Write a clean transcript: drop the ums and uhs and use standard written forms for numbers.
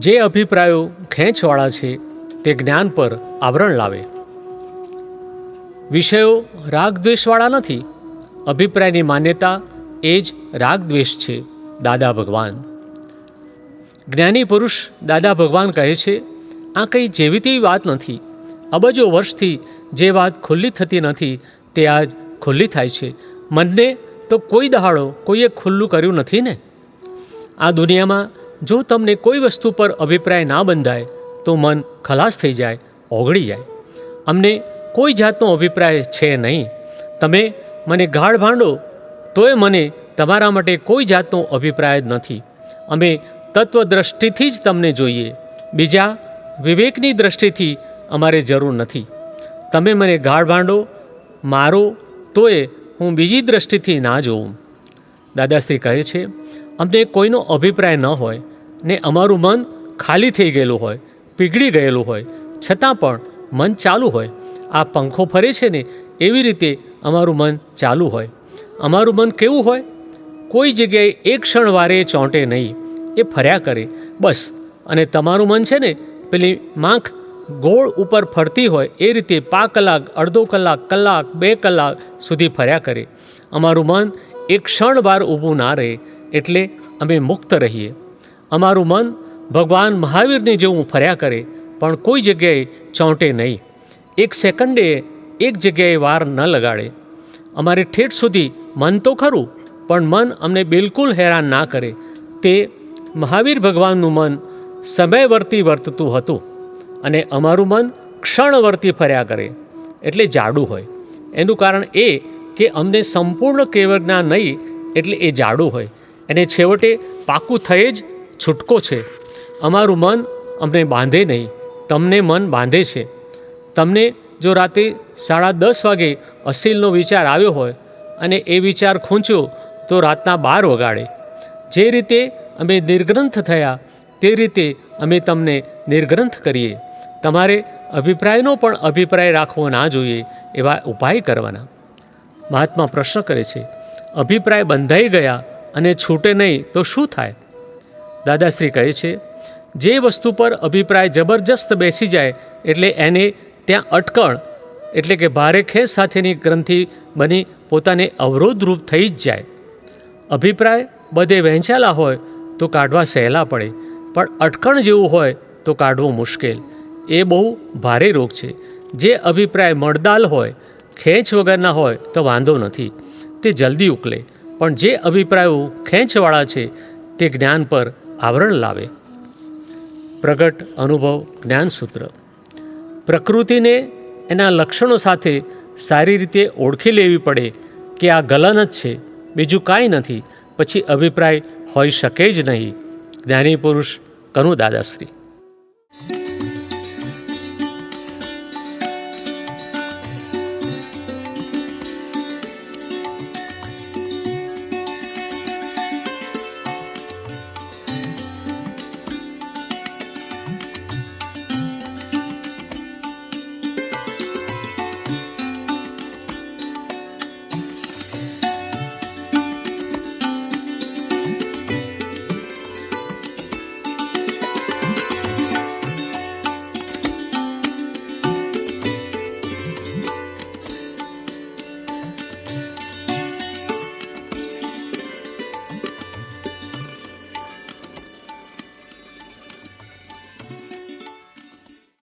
જે અભિપ્રાયો ખેંચવાળા છે તે જ્ઞાન પર આવરણ લાવે. વિષયો રાગ દ્વેષવાળા નથી. અભિપ્રાયની માન્યતા એ જ રાગ દ્વેષ છે. દાદા ભગવાન જ્ઞાની પુરુષ દાદા ભગવાન કહે છે, આ કંઈ જેવી તેવી વાત નથી. અબજો વર્ષથી જે વાત ખુલ્લી થતી નથી તે આજ ખુલ્લી થાય છે. મનને તો કોઈ દહાડો કોઈએ ખુલ્લું કર્યું નથી ને. આ દુનિયામાં જો તમને કોઈ વસ્તુ પર અભિપ્રાય ના બંધાય તો મન ખલાસ થઈ જાય, ઓગળી જાય. અમને કોઈ જાતનો અભિપ્રાય છે નહીં. તમે મને ગાળ ભાંડો તોય મને તમારા માટે કોઈ જાતનો અભિપ્રાય જ નથી. અમે તત્વદ્રષ્ટિથી જ તમને જોઈએ, બીજા વિવેકની દ્રષ્ટિથી અમારે જરૂર નથી. તમે મને ગાળ ભાંડો, મારો તોય હું બીજી દ્રષ્ટિથી ના જોઉં. દાદાશ્રી કહે છે, અમને કોઈનો અભિપ્રાય ન હોય ને અમારું મન ખાલી થઈ ગયેલું હોય, પીગળી ગયેલું હોય, છતાં પણ મન ચાલુ હોય. આ પંખો ફરે છે ને એવી રીતે અમારું મન ચાલુ હોય. અમારું મન કેવું હોય? કોઈ જગ્યાએ એક ક્ષણ વારે ચોંટે નહીં, એ ફર્યા કરે બસ. અને તમારું મન છે ને પેલી માંખ ગોળ ઉપર ફરતી હોય એ રીતે 5 કલાક, અડધો કલાક, કલાક, 2 કલાક સુધી ફર્યા કરે. અમારું મન એક ક્ષણ વાર ઊભું ના રહે, એટલે અમે મુક્ત રહીએ. અમારું મન ભગવાન મહાવીરની જેવું ફર્યા કરે, પણ કોઈ જગ્યાએ ચોંટે નહીં. એક સેકન્ડે એક જગ્યાએ વાર ન લગાડે. અમારે ઠેઠ સુધી મન તો ખરું, પણ મન અમને બિલકુલ હેરાન ના કરે. તે મહાવીર ભગવાનનું મન સમયવર્તી વર્તતું હતું અને અમારું મન ક્ષણવર્તી ફર્યા કરે, એટલે જાડું હોય. એનું કારણ એ કે અમને સંપૂર્ણ કેવળ જ્ઞાન નહીં, એટલે એ જાડું હોય. અને છેવટે પાકું થઈ જ છૂટકો છે. અમારું મન અમને બાંધે નહીં, તમને મન બાંધે છે. તમને જો રાતે 10:30 વાગે અસીલનો વિચાર આવ્યો હોય અને એ વિચાર ખૂંચ્યો તો રાતના 12 વગાડે. જે રીતે અમે નિર્ગ્રંથ થયા તે રીતે અમે તમને નિર્ગ્રંથ કરીએ. તમારે અભિપ્રાયનો પણ અભિપ્રાય રાખવો ના જોઈએ, એવા ઉપાય કરવાના. મહાત્મા પ્રશ્ન કરે છે, અભિપ્રાય બંધાઈ ગયા અને છૂટે નહીં તો શું થાય? દાદાશ્રી કહે છે, જે વસ્તુ પર અભિપ્રાય જબરજસ્ત બેસી જાય એટલે એને ત્યાં અટકણ એટલે કે ભારે ખેંચ સાથેની ગ્રંથિ બની પોતાને અવરોધરૂપ થઈ જ જાય. અભિપ્રાય બધે વહેંચાયેલા હોય તો કાઢવા સહેલા પડે, પણ અટકણ જેવું હોય તો કાઢવું મુશ્કેલ. એ બહુ ભારે રોગ છે. જે અભિપ્રાય મળદાલ હોય, ખેંચ વગરના હોય તો વાંધો નથી, તે જલ્દી ઉકલે. પણ જે અભિપ્રાયો ખેંચવાળા છે તે જ્ઞાન પર આવરણ લાવે. પ્રગટ અનુભવ જ્ઞાનસૂત્ર. પ્રકૃતિને એના લક્ષણો સાથે સારી રીતે ઓળખી લેવી પડે કે આ ગલન જ છે, બીજું કાંઈ નથી, પછી અભિપ્રાય હોઈ શકે જ નહીં. જ્ઞાની પુરુષ કનુ દાદાશ્રી.